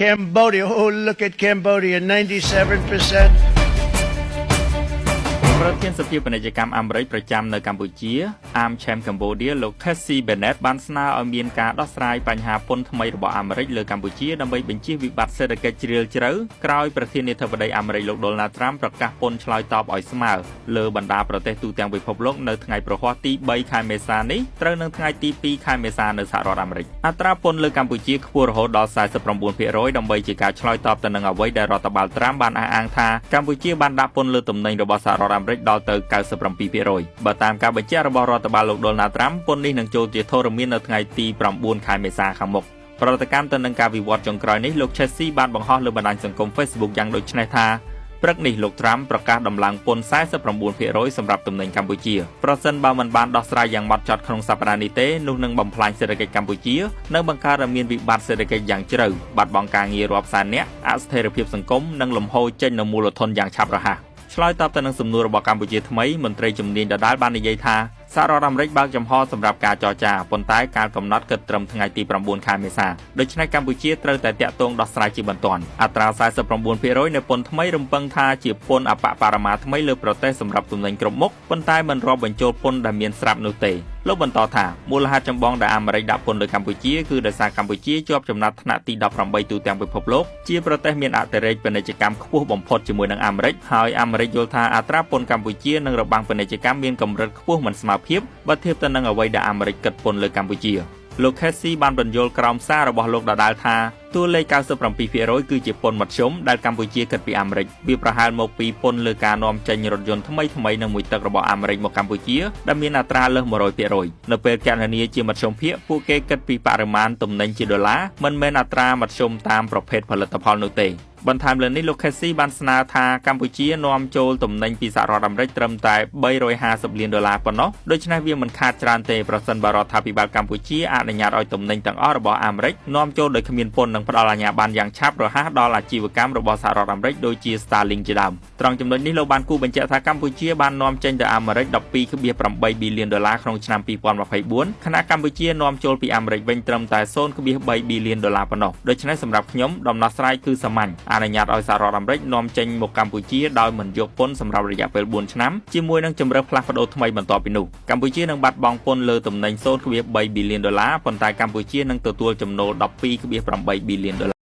Cambodia, oh, look at Cambodia, 97%. ប្រធានសភាពាណិជ្ជកម្មអាមេរិកប្រចាំនៅកម្ពុជា AmCham Cambodia លោក Casey Bennett បានស្នើឲ្យមានការដោះស្រាយបញ្ហាពន្ធថ្មីរបស់អាមេរិកលើកម្ពុជាដើម្បីបញ្ជៀសវិបត្តិសេដ្ឋកិច្ចជ្រាលជ្រៅក្រោយប្រធានាធិបតីអាមេរិកលោក Donald Trump ប្រកាសពន្ធឆ្លើយតបឲ្យស្មើលើបណ្ដាប្រទេសទូទាំងពិភពលោកនៅថ្ងៃប្រហ័សទី3ខែមេសានេះត្រូវនឹងថ្ងៃទី2ខែមេសានៅសហរដ្ឋអាមេរិកអត្រាពន្ធលើកម្ពុជាខ្ពស់រហូតដល់ 49% ដើម្បីជាការឆ្លើយតបទៅនឹងអ្វីដែលរដ្ឋបាលត្រាំបានអះអាងថាកម្ពុជាបានដាក់ពន្ធលើទំនិញរបស់សហរដ្ឋអាមេរិកដល់ទៅ 97% បើតាមការបញ្ជាក់របស់រដ្ឋបាលលោក Donald Trump ពន្ធនេះនឹងចូលជាធរមាននៅថ្ងៃទី9ខែមេសាខាងមុខប្រតិកម្មទៅនឹងការវិវត្តចុងក្រោយនេះលោក Chessy បានបង្ហោះលើបណ្ដាញសង្គម Facebook យ៉ាងដូចនេះថាព្រឹកនេះលោក Trump ប្រកាសដំឡើងពន្ធ 49% សម្រាប់ទំនិញកម្ពុជាប្រសិនបើមិនបានដោះស្រាយយ៉ាងម៉ត់ចត់ក្នុងសប្តាហ៍នេះទេនោះនឹងបំផ្លាញសេដ្ឋកិច្ចកម្ពុជានិងបង្កើតឲ្យមានវិបត្តិសេដ្ឋកិច្ចយ៉ាងជ្រៅបាត់បង់ការងាររាប់សែននាក់អស្ថិរភាពសង្គមនិងលំហូរចេញនូវមូលធនយ៉ាងឆាប់រហ័សឆ្លើយតបទៅនឹងសំណួររបស់កម្ពុជាថ្មីមន្ត្រីជំនាញដដែលបាននិយាយថាសហរដ្ឋអាមេរិកបើកចំហសម្រាប់ការចរចាប៉ុន្តែការកំណត់គិតត្រឹមថ្ងៃទី9ខែមេសាដូច្នេះកម្ពុជាត្រូវតែតាក់ទងដោះស្រាយជាបន្ទាន់អត្រា 49% នៃពន្ធថ្មីរំពឹងថាជាពន្ធអបបរមាថ្មីលើប្រទេសសម្រាប់ទំនិញគ្រប់មុខប៉ុន្តែមិនរាប់បញ្ចូលពន្ធដែលមានស្រាប់នោះទេលោកបន្តថាមូលហេតុចម្បងដែលអាមេរិកដាក់ពន្ធលើកម្ពុជាគឺដោយសារកម្ពុជាជាប់ចំណាត់ថ្នាក់ទី18ទូទាំងពិភពលោកជាប្រទេសមានអតិរេកពាណិជ្ជកម្មខ្ពស់បំផុតជាមួយនឹងអាមេរិកហើយអាមេរិកយល់ថាអត្រាពន្ធកម្ពុជានិងរបាំងពាណិជ្ជកម្មមានកម្រិតខ្ពស់មិនស្មើភាពបើធៀបទៅនឹងអ្វីដែលអាមេរិកគិតពន្ធលើកម្ពុជាលោក Casey បានបញ្យល់ក្រោមសាររបស់លោកដដាលថាតួលេខ 97% គឺជាពន្ធមធ្យមដែលកម្ពុជាគិតពីអាមេរិកវាប្រហែលមកពីពន្ធលើការនាំចេញរថយន្តថ្មីៗនិងមួយទឹករបស់អាមេរិកមកកម្ពុជាដែលមានអត្រាលើស 100% នៅពេលគណនាជាមធ្យមភាគពួកគេគិតពីបរិមាណទំនិញជាដុល្លារមិនមែនអត្រាមធ្យមតាមប្រភេទផលិតផលនោះទេបន្ថែមលើនេះលោក Casey បានស្នើថាកម្ពុជានាំចូលទំនិញពីសហរដ្ឋអាមេរិកត្រឹមតែ$350 លានប៉ុណ្ណោះដូច្នេះវាមិនខាតច្រើនទេប្រសិនបើរដ្ឋាភិបាលកម្ពុជាអនុញ្ញាតឲ្យទំនិញទាំងអស់របស់អាមេរិកនាំចូលដោយគ្មានពន្ធនិងផ្ដល់អាជ្ញាប័ណ្ណយ៉ាងឆាប់រហ័សដល់អាជីវកម្មរបស់សហរដ្ឋអាមេរិកដូចជា Starlink ជាដើមត្រង់ចំណុចនេះលោកបានគូបញ្ជាក់ថាកម្ពុជាបាននាំចេញទៅអាមេរិក$12.8 ប៊ីលានក្នុងឆ្នាំ2024ខណៈកម្ពុជានាំចូលពីអាមេរិកវិញត្រឹមតែ$0.3 ប៊ីលានប៉ុណ្ណោះដូច្នេះសម្រាប់ខ្ញុំដំណោះស្រាយគឺសាមញ្ញអនុញ្ញាតឲ្យសហរដ្ឋអាមេរិកនាំចេញមកកម្ពុជាដោយមិនយកពន្ធសម្រាប់រយៈពេល4ឆ្នាំជាមួយនឹងជម្រើសផ្លាស់ប្ដូរថ្មីបន្ទាប់ពីនោះកម្ពុជានឹងបាត់បង់ពន្ធលើទំនិញ$0.3 ប៊ីលានប៉ុន្តែកម្ពុជានឹងទទួលចំណូល$12.8 ប៊ីលាន